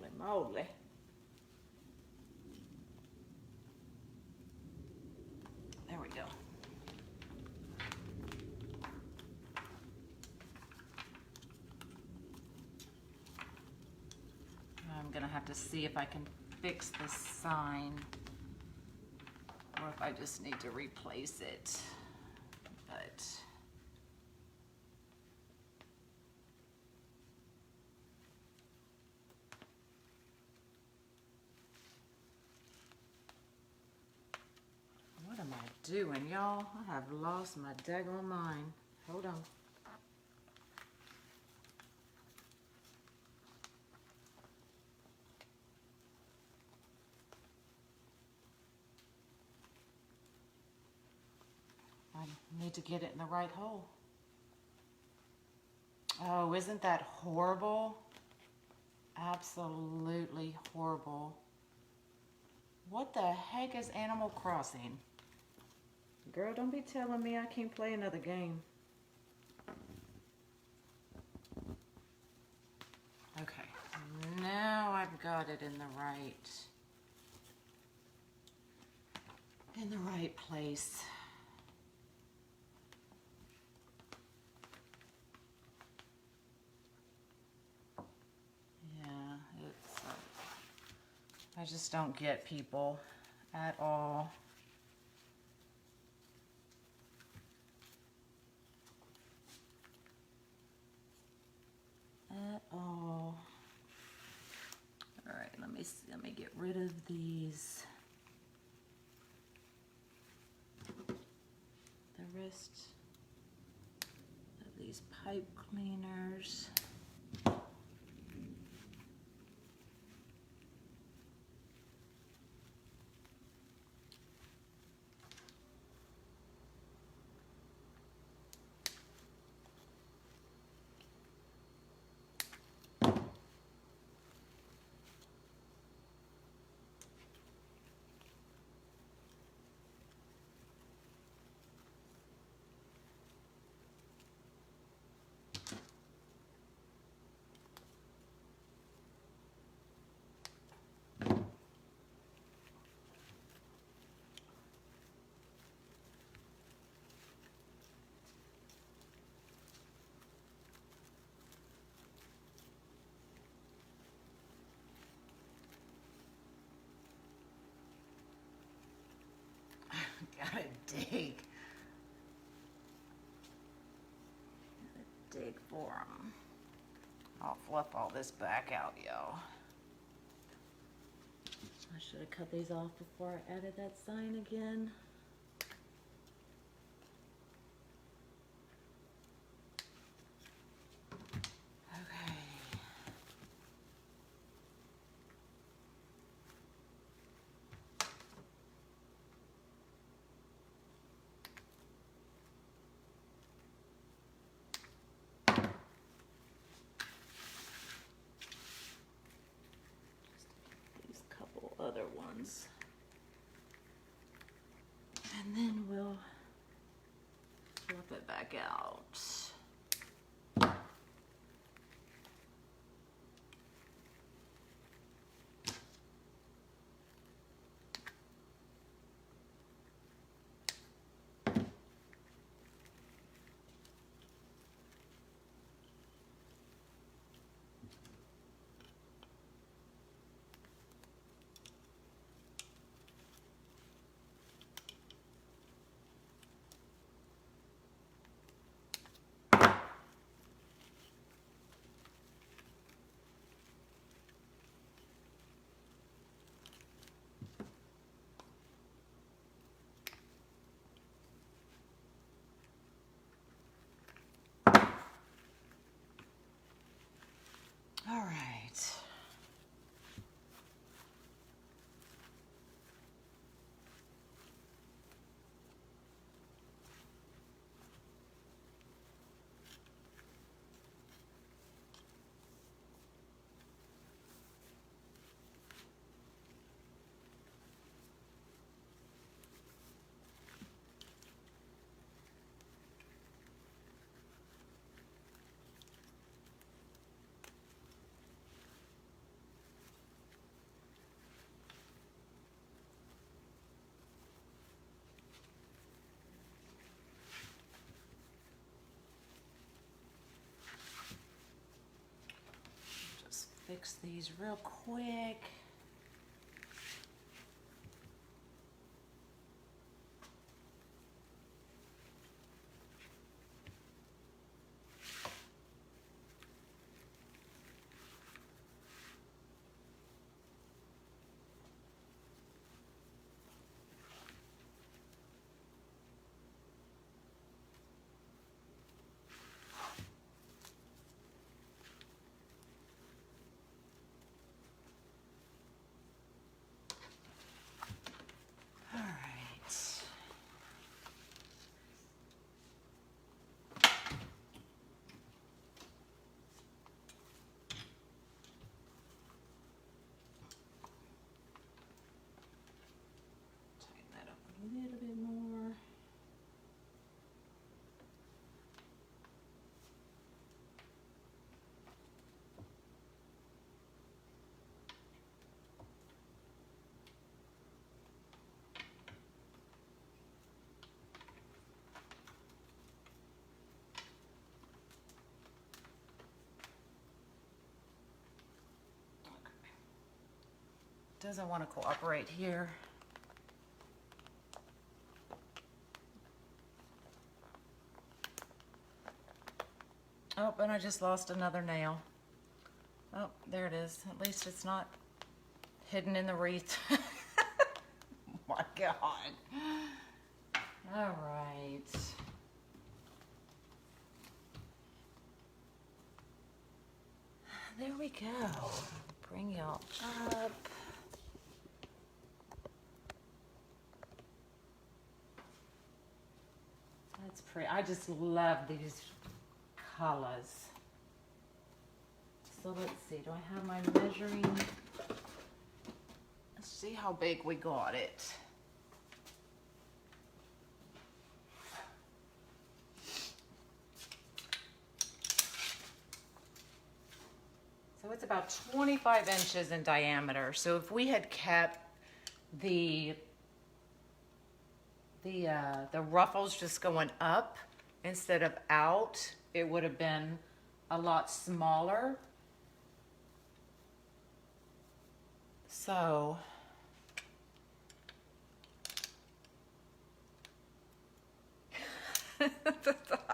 Holy moly. There we go. I'm gonna have to see if I can fix this sign or if I just need to replace it. But what am I doing, y'all? I have lost my daggone mind. Hold on. I need to get it in the right hole. Oh, isn't that horrible? Absolutely horrible. What the heck is Animal Crossing? Girl, don't be telling me I can't play another game. Okay, now I've got it in the right place. Yeah, it's I just don't get people at all. At all. All right, let me get rid of these. The rest of these pipe cleaners. dig. Dig for them. I'll fluff all this back out, yo. I should have cut these off before I added that sign again. Okay. These couple other ones. And then we'll flip it back out. All right. Just fix these real quick. All right. Tighten that up a little bit more. Doesn't want to cooperate here. Oh, and I just lost another nail. Oh, there it is. At least it's not hidden in the wreath. My God. All right. There we go. Bring y'all up. That's pretty. I just love these colors. So let's see. Do I have my measuring? Let's see how big we got it. So it's about 25 inches in diameter. So if we had kept the ruffles just going up instead of out, it would have been a lot smaller. So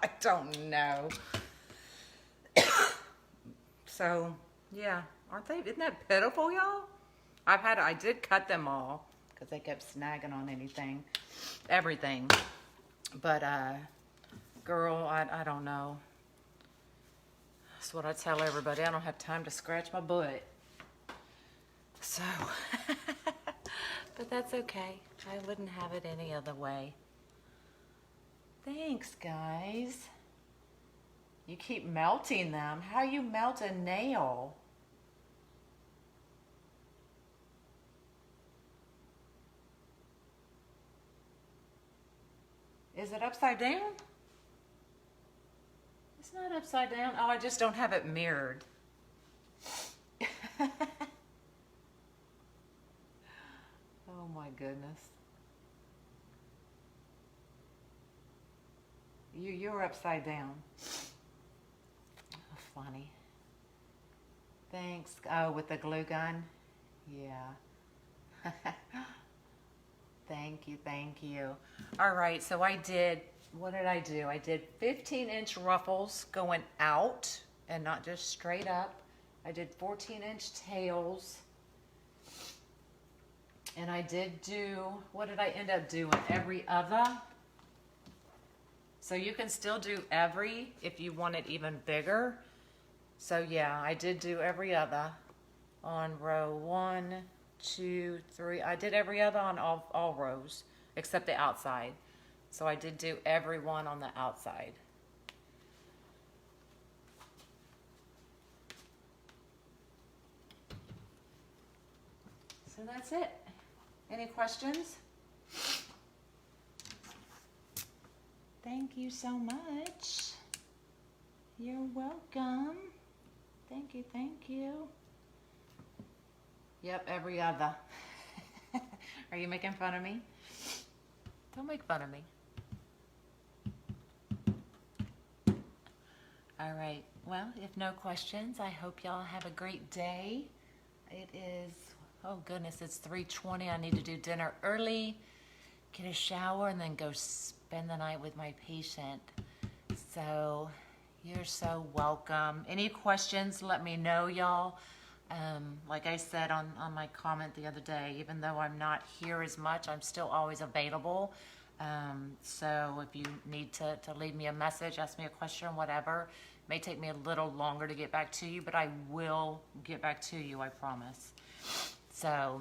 I don't know. So, yeah. Aren't they? Isn't that pitiful, y'all? I did cut them all because they kept snagging on everything. But, girl, I don't know. That's what I tell everybody. I don't have time to scratch my butt. So, but that's okay. I wouldn't have it any other way. Thanks, guys. You keep melting them. How you melt a nail? Is it upside down? It's not upside down. Oh, I just don't have it mirrored. Oh my goodness. You're upside down. Oh, funny. Thanks. Oh, with the glue gun? Yeah. Thank you, thank you. All right, so what did I do? I did 15-inch ruffles going out and not just straight up. I did 14-inch tails. And I did do, what did I end up doing? Every other. So you can still do every if you want it even bigger. So yeah, I did do every other on row 1, 2, 3. I did every other on all rows except the outside. So I did do every one on the outside. So that's it. Any questions? Thank you so much. You're welcome. Thank you, thank you. Yep, every other. Are you making fun of me? Don't make fun of me. All right. Well, if no questions, I hope y'all have a great day. It is, oh goodness, it's 3:20. I need to do dinner early, get a shower, and then go spend the night with my patient. So you're so welcome. Any questions, let me know, y'all. Like I said on my comment the other day, even though I'm not here as much, I'm still always available. So if you need to leave me a message, ask me a question, whatever. It may take me a little longer to get back to you, but I will get back to you, I promise. So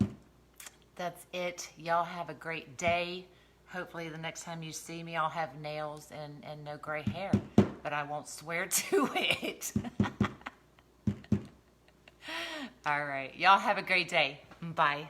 that's it. Y'all have a great day. Hopefully the next time you see me, I'll have nails and no gray hair, but I won't swear to it. All right. Y'all have a great day. Bye.